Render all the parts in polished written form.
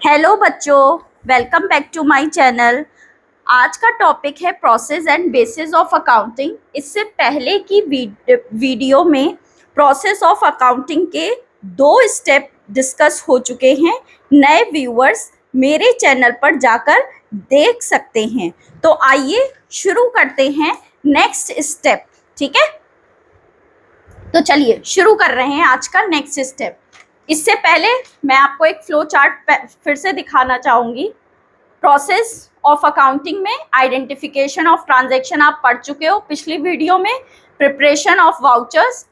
Hello बच्चों, welcome back to my channel. आज का टॉपिक है process and basis of accounting. इससे पहले की वीडियो में प्रोसेस ऑफ अकाउंटिंग के 2 स्टेप डिस्कस हो चुके हैं। नए व्यूअर्स मेरे चैनल पर जाकर देख सकते हैं। तो आइए शुरू करते हैं नेक्स्ट स्टेप। ठीक है, तो चलिए शुरू कर रहे हैं आज का नेक्स्ट स्टेप। इससे पहले मैं आपको एक फ्लो चार्ट फिर से दिखाना चाहूंगी। प्रोसेस ऑफ अकाउंटिंग में आइडेंटिफिकेशन ऑफ ट्रांजैक्शन आप पढ़ चुके हो पिछली वीडियो में। प्रिपरेशन ऑफ वाउचर्स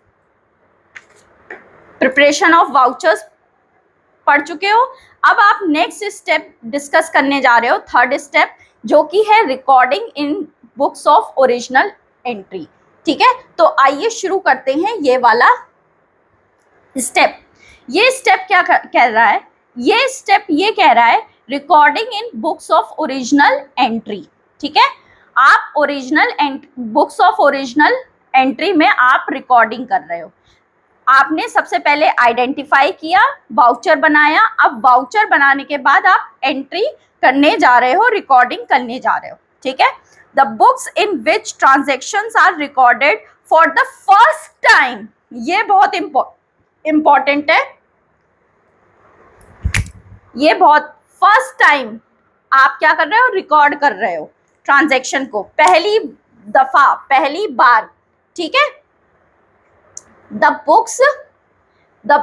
पढ़ चुके हो। अब आप नेक्स्ट स्टेप डिस्कस करने जा रहे हो, थर्ड स्टेप, जो कि है recording in books of original entry. ठीक है, तो आइए शुरू करते हैं ये वाला स्टेप। ये स्टेप क्या कह रहा है? ये स्टेप ये कह रहा है recording in books of original entry. ठीक है, आप बुक्स ऑफ ओरिजिनल एंट्री में आप रिकॉर्डिंग कर रहे हो। आपने सबसे पहले आइडेंटिफाई किया, वाउचर बनाया। अब वाउचर बनाने के बाद आप एंट्री करने जा रहे हो, रिकॉर्डिंग करने जा रहे हो। ठीक है, the books in which transactions are recorded for the first time. ये बहुत इंपॉर्टेंट है। ये बहुत फर्स्ट टाइम आप क्या कर रहे हो? रिकॉर्ड कर रहे हो ट्रांजैक्शन को, पहली दफा, पहली बार। ठीक है, the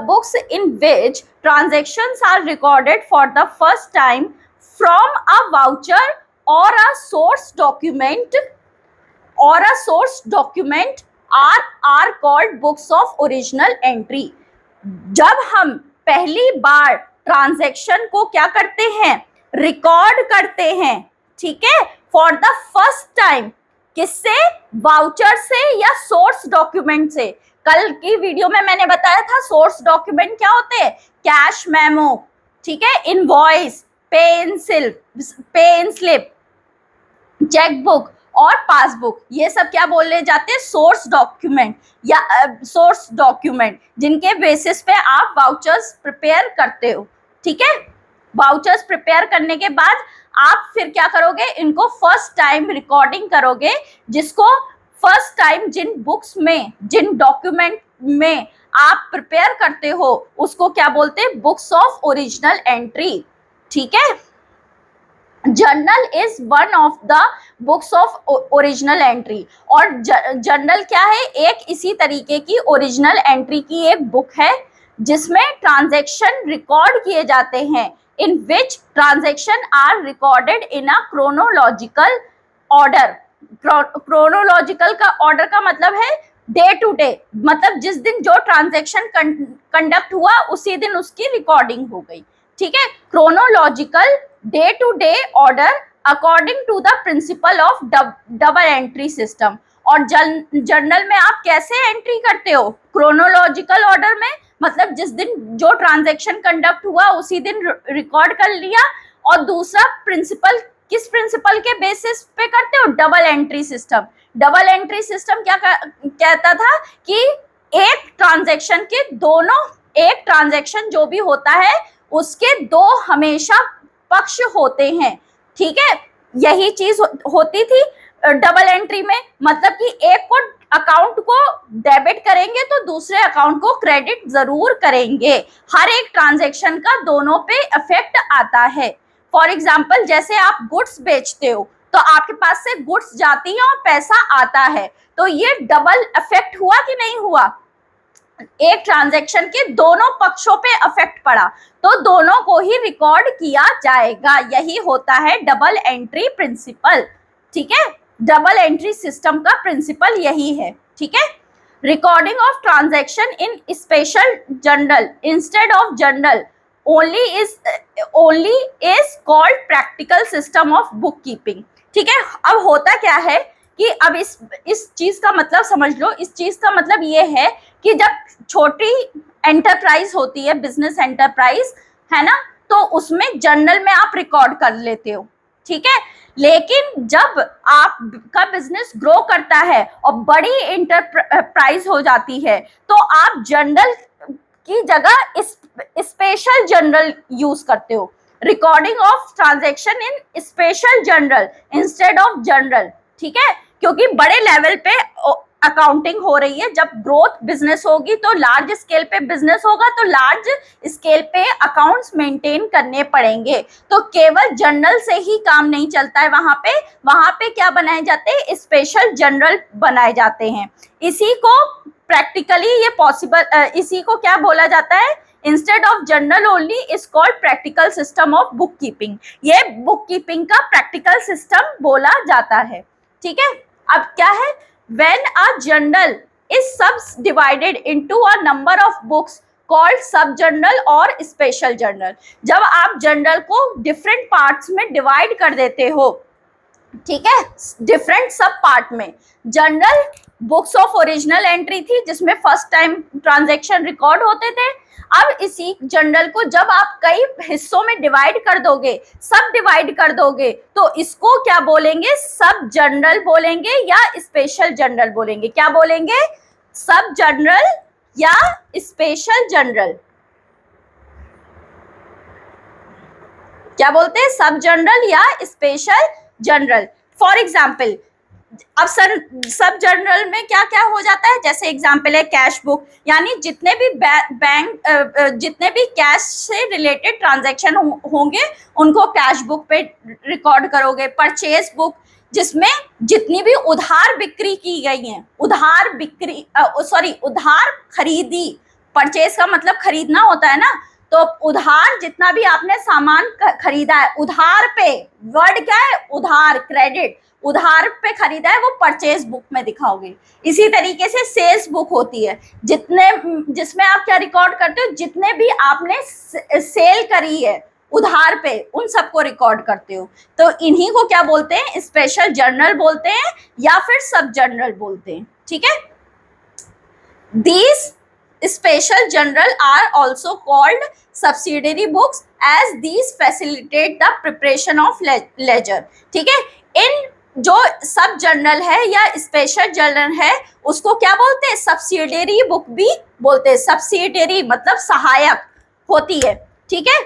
books in which transactions are recorded for the first time from a voucher और a source document are called books of original entry. जब हम पहली बार ट्रांजैक्शन को क्या करते हैं? रिकॉर्ड करते हैं। ठीक है, फॉर द फर्स्ट टाइम। किससे? वाउचर से या सोर्स डॉक्यूमेंट से। कल की वीडियो में मैंने बताया था सोर्स डॉक्यूमेंट क्या होते हैं? कैश मेमो, ठीक है, इनवॉइस, पे इन स्लिप, चेकबुक और पासबुक। ये सब क्या बोले जाते हैं? सोर्स डॉक्यूमेंट या सोर्स डॉक्यूमेंट, जिनके बेसिस पे आप वाउचर्स प्रिपेयर करते हो। ठीक है, वाउचर्स प्रिपेयर करने के बाद आप फिर क्या करोगे? इनको फर्स्ट टाइम रिकॉर्डिंग करोगे, जिसको फर्स्ट टाइम जिन बुक्स में, जिन डॉक्यूमेंट में आप प्रिपेयर करते हो, उसको क्या बोलते हैं? Books of original entry. ठीक है, journal is one of the books of original entry. और जर्नल क्या है? एक इसी तरीके की ओरिजिनल एंट्री की एक बुक है, जिसमें ट्रांजैक्शन रिकॉर्ड किए जाते हैं, in which transaction are recorded in a chronological order. Chronological का ऑर्डर का मतलब है डे टू डे, मतलब जिस दिन जो ट्रांजैक्शन कंडक्ट हुआ उसी दिन उसकी रिकॉर्डिंग हो गई। ठीक है, chronological day to day order according to the principle of double entry system. और जर्नल में आप कैसे एंट्री करते हो? क्रोनोलॉजिकल ऑर्डर में, मतलब जिस दिन जो ट्रांजैक्शन कंडक्ट हुआ उसी दिन रिकॉर्ड कर लिया। और दूसरा प्रिंसिपल, किस प्रिंसिपल के बेसिस पे करते हो? Double entry system. Double entry system क्या कहता था कि एक ट्रांजैक्शन के दोनों, एक ट्रांजैक्शन जो भी होता है उसके दो हमेशा पक्ष होते हैं। ठीक है, यही चीज होती थी डबल एंट्री में, मतलब कि एक को अकाउंट को डेबिट करेंगे तो दूसरे अकाउंट को क्रेडिट जरूर करेंगे। हर एक ट्रांजैक्शन का दोनों पे इफेक्ट आता है। फॉर एग्जाम्पल, जैसे आप गुड्स बेचते हो तो आपके पास से गुड्स जाती है और पैसा आता है, तो ये डबल इफेक्ट हुआ कि नहीं हुआ? एक ट्रांजैक्शन के दोनों पक्षों पे इफेक्ट पड़ा, तो दोनों को ही रिकॉर्ड किया जाएगा। यही होता है डबल एंट्री प्रिंसिपल। ठीक है, डबल एंट्री सिस्टम का प्रिंसिपल यही है। ठीक है, recording of transaction in special journal instead of journal only is called practical system of book keeping. ठीक है, अब होता क्या है कि अब इस चीज का मतलब समझ लो। इस चीज का मतलब ये है कि जब छोटी एंटरप्राइज होती है, बिजनेस एंटरप्राइज है ना, तो उसमें जर्नल में आप रिकॉर्ड कर लेते हो। ठीक है, लेकिन जब आपका बिजनेस ग्रो करता है और बड़ी एंटरप्राइज हो जाती है, तो आप जर्नल की जगह स्पेशल जर्नल यूज करते हो। Recording of transaction in special journal instead of general, ठीक है, क्योंकि बड़े लेवल पे अकाउंटिंग हो रही है। जब ग्रोथ बिजनेस होगी तो लार्ज स्केल पे बिजनेस होगा, तो लार्ज स्केल पे अकाउंट्स मेंटेन करने पड़ेंगे। तो केवल जर्नल से ही काम नहीं चलता है, वहां पे क्या बनाए जाते हैं, स्पेशल जर्नल बनाए जाते हैं। इसी को प्रैक्टिकली ये पॉसिबल, इसी को क्या बोला जाता है, instead of journal only is called practical system of book keeping. ये बुक कीपिंग का प्रैक्टिकल सिस्टम बोला जाता है, ठीक है। अब क्या है, when a journal is subdivided into a number of books called सब जर्नल और स्पेशल जर्नल, जब आप जर्नल को डिफरेंट पार्ट्स में डिवाइड कर देते हो, ठीक है, डिफरेंट सब पार्ट में। Journal books of original entry थी जिसमें फर्स्ट टाइम ट्रांजैक्शन रिकॉर्ड होते थे। अब इसी जर्नल को जब आप कई हिस्सों में डिवाइड कर दोगे, सब डिवाइड कर दोगे, तो इसको क्या बोलेंगे, सब जर्नल बोलेंगे या स्पेशल जर्नल बोलेंगे। क्या बोलेंगे, सब जर्नल या स्पेशल जर्नल। क्या बोलते हैं, सब जर्नल या स्पेशल जर्नल। फॉर एग्जाम्पल, अब सब जर्नल में क्या क्या हो जाता है, जैसे एग्जाम्पल है कैश बुक, यानी जितने भी जितने भी कैश से रिलेटेड ट्रांजैक्शन होंगे उनको कैश बुक पे रिकॉर्ड करोगे। परचेज बुक, जिसमें जितनी भी उधार बिक्री की गई है, उधार खरीदी, परचेज का मतलब खरीदना होता है ना, तो उधार जितना भी आपने सामान खरीदा है, उधार पे, वर्ड क्या है, उधार, क्रेडिट, उधार पे खरीदा है वो परचेज बुक में दिखाओगे। इसी तरीके से सेल्स बुक होती है, जिसमें आप क्या रिकॉर्ड करते हो, जितने भी आपने सेल करी है उधार पे, उन सबको रिकॉर्ड करते हो। तो इन्हीं को क्या बोलते हैं, स्पेशल जर्नल बोलते हैं या फिर सब जर्नल बोलते हैं, ठीक है। These special journal are also called subsidiary books as these facilitate the preparation of ledger, ठीक है। इन जो सब जर्नल है या स्पेशल जर्नल है उसको क्या बोलते हैं, सब्सिडियरी बुक भी बोलते हैं। सब्सिडियरी मतलब सहायक होती है, ठीक है,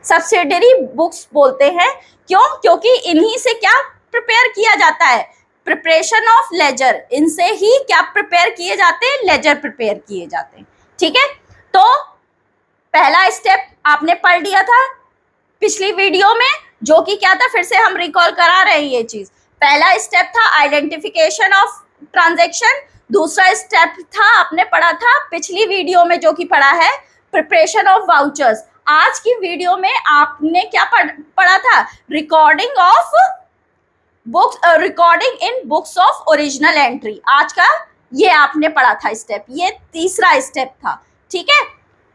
सब्सिडियरी बुक्स बोलते हैं। क्यों, क्योंकि इन्हीं से क्या प्रिपेयर किया जाता है, प्रिपरेशन ऑफ लेजर, इनसे ही क्या प्रिपेयर किए जाते हैं, लेजर प्रिपेयर किए जाते हैं, ठीक है। तो पहला स्टेप आपने पढ़ लिया था पिछली वीडियो में, जो कि क्या था, फिर से हम रिकॉल करा रहे हैं ये चीज। पहला स्टेप था आइडेंटिफिकेशन ऑफ ट्रांजैक्शन, दूसरा स्टेप था आपने पढ़ा था पिछली वीडियो में, जो कि पढ़ा है प्रिपरेशन ऑफ वाउचर्स। आज की वीडियो में आपने क्या पढ़ा था, recording of books, recording in books of original entry. आज का ये आपने पढ़ा था स्टेप, ये तीसरा स्टेप था, ठीक है।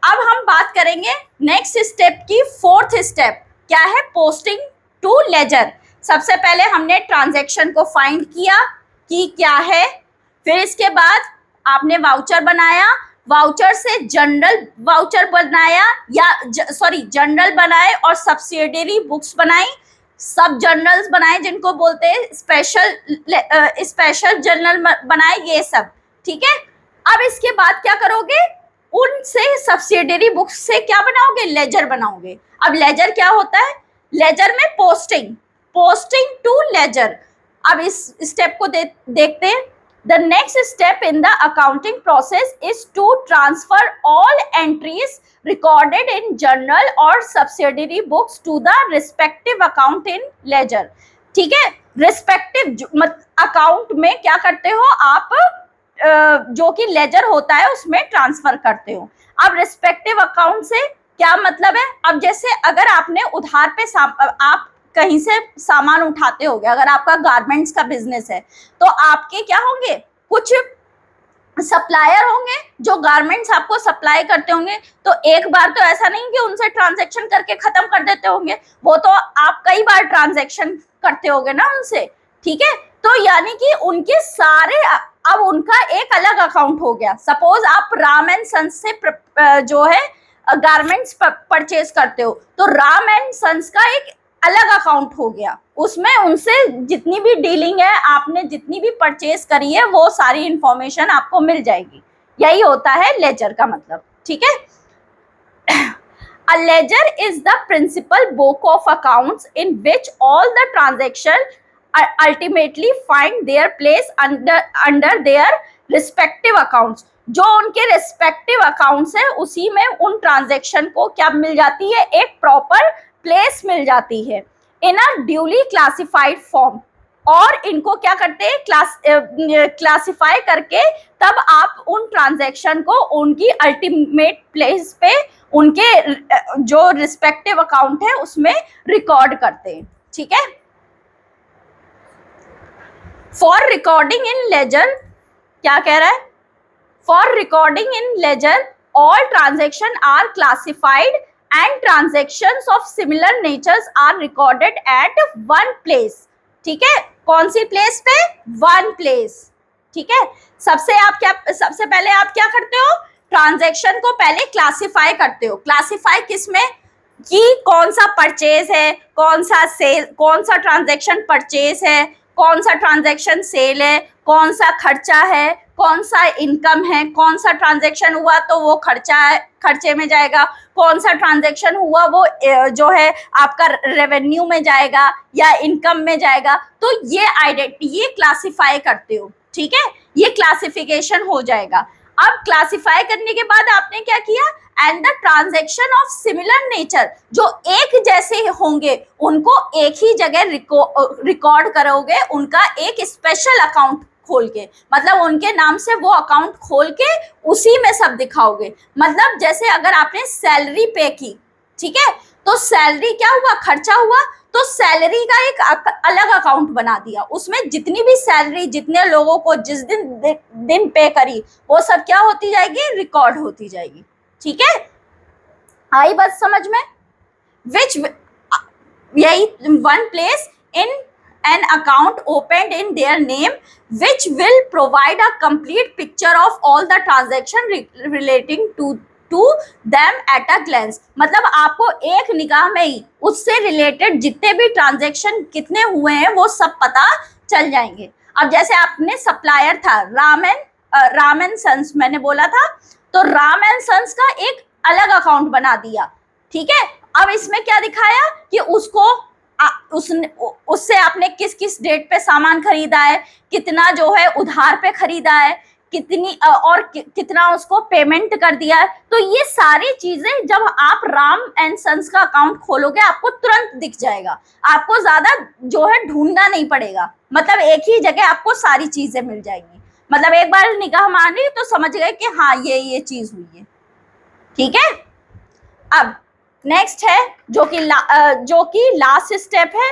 अब हम बात करेंगे नेक्स्ट स्टेप की, फोर्थ स्टेप क्या है, पोस्टिंग टू लेजर। सबसे पहले हमने ट्रांजैक्शन को फाइंड किया कि क्या है, फिर इसके बाद आपने वाउचर बनाया, वाउचर से जनरल वाउचर बनाया या जनरल बनाए और सब्सिडियरी बुक्स बनाई, सब जर्नल्स बनाए जिनको बोलते हैं स्पेशल जर्नल बनाए, ये सब, ठीक है। अब इसके बाद क्या करोगे, उनसे सब्सिडियरी बुक्स से क्या बनाओगे, लेजर बनाओगे। अब लेजर क्या होता है, लेजर में पोस्टिंग टू लेजर। अब इस स्टेप को देखते हैं। The next step in the accounting process is to transfer all entries recorded in journal or subsidiary books to the respective account in ledger, ठीक है। respective अकाउंट में क्या करते हो आप, जो कि लेजर होता है उसमें ट्रांसफर करते हो। अब रिस्पेक्टिव अकाउंट से क्या मतलब है, अब जैसे अगर आपने उधार पे आप कहीं से सामान उठाते होगे, अगर आपका गारमेंट्स का बिजनेस है तो आपके क्या होंगे, कुछ सप्लायर होंगे जो गारमेंट्स आपको सप्लाई करते होंगे। तो एक बार तो ऐसा नहीं कि उनसे ट्रांजैक्शन करके खत्म कर देते होंगे, वो तो आप कई बार ट्रांजैक्शन करते होगे ना उनसे, ठीक है। तो यानी कि उनके सारे, अब उनका एक अलग अकाउंट हो गया। सपोज आप राम एंड सन्स से जो है गारमेंट्स परचेज करते हो, तो राम एंड सन्स का एक अलग अकाउंट हो गया, उसमें उनसे जितनी भी डीलिंग है, आपने जितनी भी परचेज करी है, वो सारी इंफॉर्मेशन आपको मिल जाएगी। यही होता है लेजर का मतलब, ठीक है। A ledger is the principal book of accounts in which all the transactions ultimately find their place under their respective accounts. जो उनके respective accounts है उसी में उन transaction को क्या मिल जाती है, एक proper place मिल जाती है in a duly classified form. और इनको क्या करते हैं, क्लासिफाई करके तब आप उन ट्रांजैक्शन को उनकी अल्टीमेट प्लेस पे उनके जो रिस्पेक्टिव अकाउंट है उसमें रिकॉर्ड करते हैं. ठीक है. फॉर रिकॉर्डिंग इन लेजर, क्या कह रहा है, for recording in ledger all transaction are classified and transactions of similar natures are recorded at one place. ठीक है. कौन सी प्लेस पे, वन प्लेस. ठीक है. सबसे पहले आप क्या करते हो, ट्रांजैक्शन को पहले क्लासिफाई करते हो. क्लासिफाई किसमें, कि कौन सा परचेज है, कौन सा सेल, कौन सा ट्रांजैक्शन परचेज है, कौन सा ट्रांजैक्शन सेल है, कौन सा खर्चा है, कौन सा इनकम है, कौन सा ट्रांजैक्शन हुआ तो वो खर्चा है, खर्चे में जाएगा, कौन सा ट्रांजैक्शन हुआ वो जो है आपका रेवेन्यू में जाएगा या इनकम में जाएगा. तो ये ये क्लासिफाई करते हो. ठीक है. ये क्लासिफिकेशन हो जाएगा. अब क्लासिफाई करने के बाद आपने क्या किया, and the transaction of similar nature, जो एक जैसे होंगे उनको एक ही जगह रिकॉर्ड करोगे, उनका एक स्पेशल अकाउंट खोल के, मतलब उनके नाम से वो अकाउंट खोल के उसी में सब दिखाओगे. मतलब जैसे अगर आपने सैलरी पे की, ठीक है, तो सैलरी क्या हुआ, खर्चा हुआ, तो सैलरी का एक अलग अकाउंट बना दिया, उसमें जितनी भी सैलरी जितने लोगों को जिस दिन पे करी वो सब क्या होती जाएगी, रिकॉर्ड होती जाएगी. ठीक है. आई बात समझ में. विच यही one place in an account opened in their name which will provide a complete picture of all the transaction relating to them at a glance. मतलब आपको एक निगाह में ही उससे रिलेटेड जितने भी ट्रांजैक्शन कितने हुए हैं वो सब पता चल जाएंगे. अब जैसे आपने सप्लायर था राम एंड सन्स, मैंने बोला था, तो राम एंड सन्स का एक अलग अकाउंट बना दिया. ठीक है. अब इसमें क्या दिखाया कि उससे आपने किस किस डेट पे सामान खरीदा है, कितना जो है उधार पे खरीदा है, कितनी और कितना उसको पेमेंट कर दिया है. तो ये सारी चीजें जब आप राम एंड सन्स का अकाउंट खोलोगे आपको तुरंत दिख जाएगा, आपको ज्यादा जो है ढूंढना नहीं पड़ेगा. मतलब एक ही जगह आपको सारी चीजें मिल जाएंगी. मतलब एक बार निगाह मारी तो समझ गए कि हाँ ये चीज हुई है. ठीक है. अब नेक्स्ट है जो कि लास्ट स्टेप है,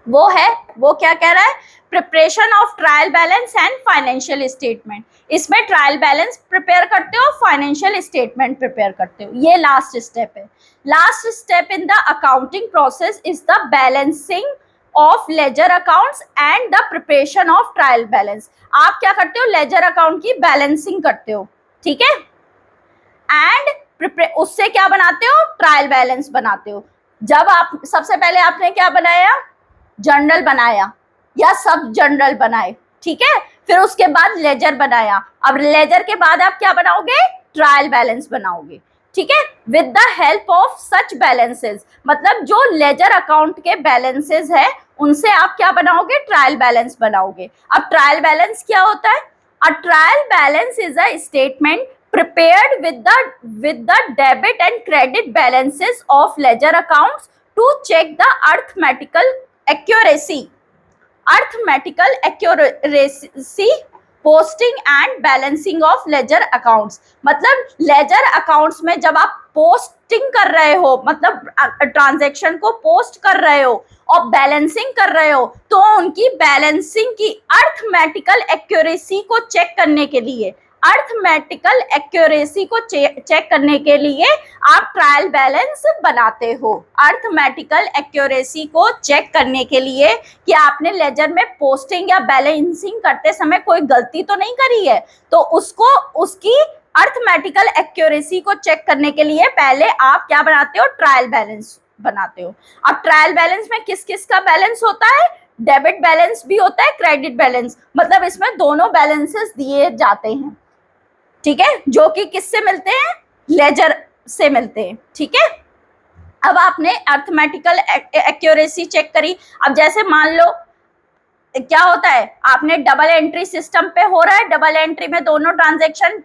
वो क्या कह रहा है, preparation of trial balance and financial statement. इसमें ट्रायल बैलेंस प्रिपेयर करते हो, फाइनेंशियल स्टेटमेंट प्रिपेयर करते हो. ये लास्ट स्टेप है. Last step in the accounting process is the balancing of ledger accounts and the preparation of trial balance. आप क्या करते हो, लेजर अकाउंट की बैलेंसिंग करते हो. ठीक है. एंड उससे क्या बनाते हो, ट्रायल बैलेंस बनाते हो. जब आप सबसे पहले आपने क्या बनाया, जर्नल बनाया या सब जर्नल बनाए. ठीक है. फिर उसके बाद लेजर बनाया. अब लेजर के बाद आप क्या बनाओगे, ट्रायल बैलेंस बनाओगे. ठीक है. With the help of such balances, मतलब जो लेजर अकाउंट के बैलेंसेस है उनसे आप क्या बनाओगे, ट्रायल बैलेंस बनाओगे. अब ट्रायल बैलेंस क्या होता है, a trial balance is a statement prepared with the debit and credit balances of ledger accounts to check the arithmetical accuracy, posting and balancing of ledger accounts. मतलब ledger accounts में जब आप posting कर रहे हो, मतलब ट्रांजैक्शन को post कर रहे हो और बैलेंसिंग कर रहे हो, तो उनकी बैलेंसिंग की अर्थमेटिकल एक्यूरेसी को चेक करने के लिए, अर्थमेटिकल एक्यूरेसी को चेक करने के लिए आप ट्रायल बैलेंस बनाते हो. अर्थमेटिकल एक्यूरेसी को चेक करने के लिए कि आपने लेजर में पोस्टिंग या बैलेंसिंग करते समय कोई गलती तो नहीं करी है, तो उसकी अर्थमेटिकल एक्यूरेसी को चेक करने के लिए पहले आप क्या बनाते हो, ट्रायल बैलेंस बनाते हो. अब ट्रायल बैलेंस में किस किस का बैलेंस होता है, डेबिट बैलेंस भी होता है, क्रेडिट बैलेंस, मतलब इसमें दोनों बैलेंसेस दिए जाते हैं. ठीक है. जो कि किससे मिलते हैं, लेजर से मिलते हैं, ठीक है। अब आपने अर्थमेटिकल एक्यूरेसी चेक करी। अब जैसे मान लो क्या होता है, आपने डबल एंट्री सिस्टम पे हो रहा है, डबल एंट्री में दोनों ट्रांजैक्शन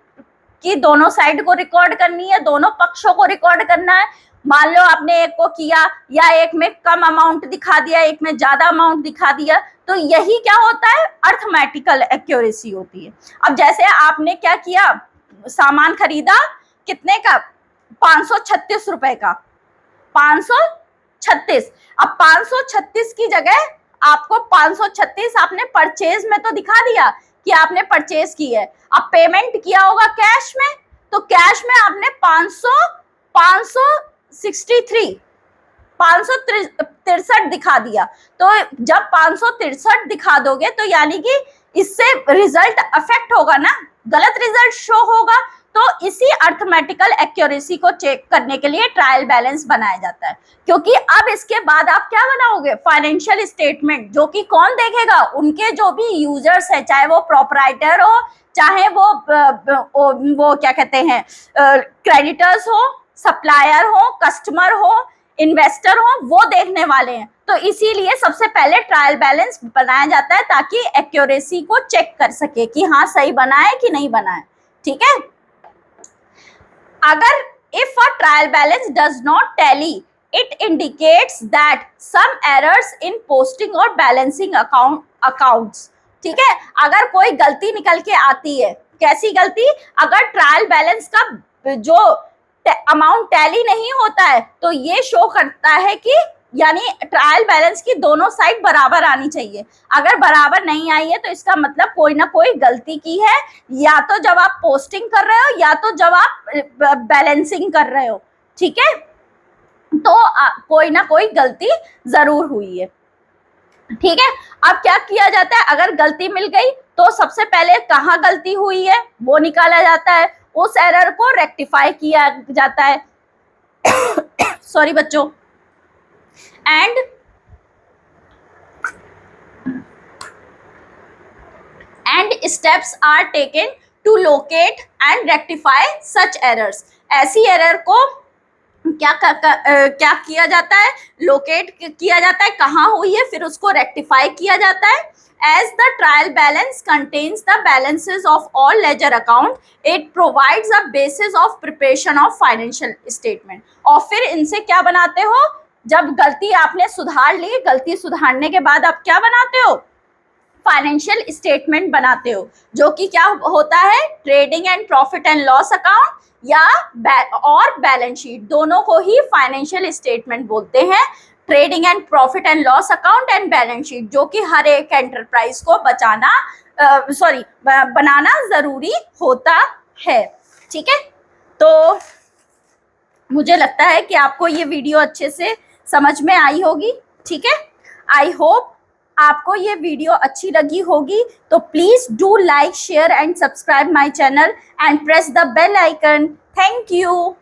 की दोनों साइड को रिकॉर्ड करनी है, दोनों पक्षों को रिकॉर्ड करना है। मान लो आपने एक को किया या एक में कम अमाउंट दिखा दिया, एक में ज्यादा अमाउंट दिखा दिया, तो यही क्या होता है, अर्थमेटिकल एक्यूरेसी होती है। अब जैसे आपने क्या किया, सामान खरीदा कितने का, 536 रुपए का, 536। अब 536 की जगह आपको 536 आपने परचेज में तो दिखा दिया कि आपने परचेज की है। अब पेमेंट किया होगा कैश में, तो कैश में आपने 563 दिखा दिया। तो जब 563 दिखा दोगे तो यानी कि इससे रिजल्ट अफेक्ट होगा ना, गलत रिजल्ट शो होगा। तो इसी अर्थमेटिकल एक्यूरेसी को चेक करने के लिए ट्रायल बैलेंस बनाया जाता है, क्योंकि अब इसके बाद आप क्या बनाओगे, फाइनेंशियल स्टेटमेंट, जो कि कौन देखेगा, उनके जो भी यूजर्स है, चाहे वो प्रोपराइटर हो, चाहे वो क्या कहते हैं क्रेडिटर्स हो, सप्लायर हो, कस्टमर हो, इन्वेस्टर हो, वो देखने वाले हैं। तो इसीलिए सबसे पहले ट्रायल बैलेंस बनाया जाता है ताकि एक्यूरेसी को चेक कर सके कि हाँ सही बना है कि नहीं बना है, ठीक है। अगर if a trial balance does not tally, it indicates that some errors in posting or balancing accounts, ठीक है। अगर कोई गलती निकल के आती है, कैसी गलती, अगर ट्रायल बैलेंस का जो अमाउंट टैली नहीं होता है तो ये शो करता है कि यानी ट्रायल बैलेंस की दोनों साइड बराबर आनी चाहिए। अगर बराबर नहीं आई है तो इसका मतलब कोई ना कोई गलती की है, या तो जब आप पोस्टिंग कर रहे हो या तो जब आप बैलेंसिंग कर रहे हो, ठीक है। तो कोई ना कोई गलती जरूर हुई है, ठीक है। अब क्या किया जाता है, अगर गलती मिल गई तो सबसे पहले कहाँ गलती हुई है वो निकाला जाता है, उस एरर को रेक्टिफाई किया जाता है सॉरी बच्चों, and steps are taken to locate and rectify such errors। ऐसी एरर को क्या किया जाता है, लोकेट किया जाता है, कहाँ हुई है, फिर उसको रेक्टिफाई किया जाता है। As the trial balance contains the balances of all ledger account, it provides a basis of preparation of financial statement। और फिर इनसे क्या बनाते हो, जब गलती आपने सुधार ली, गलती सुधारने के बाद आप क्या बनाते हो, फाइनेंशियल स्टेटमेंट बनाते हो, जो कि क्या होता है, trading and profit and loss account या और बैलेंस शीट, दोनों को ही फाइनेंशियल स्टेटमेंट बोलते हैं। Trading and profit and loss account and balance sheet, जो कि हर एक एंटरप्राइज को बनाना जरूरी होता है, ठीक है। तो मुझे लगता है कि आपको ये वीडियो अच्छे से समझ में आई होगी, ठीक है। आई होप आपको ये वीडियो अच्छी लगी होगी, तो please do like, share and subscribe my channel and press the bell icon. Thank you.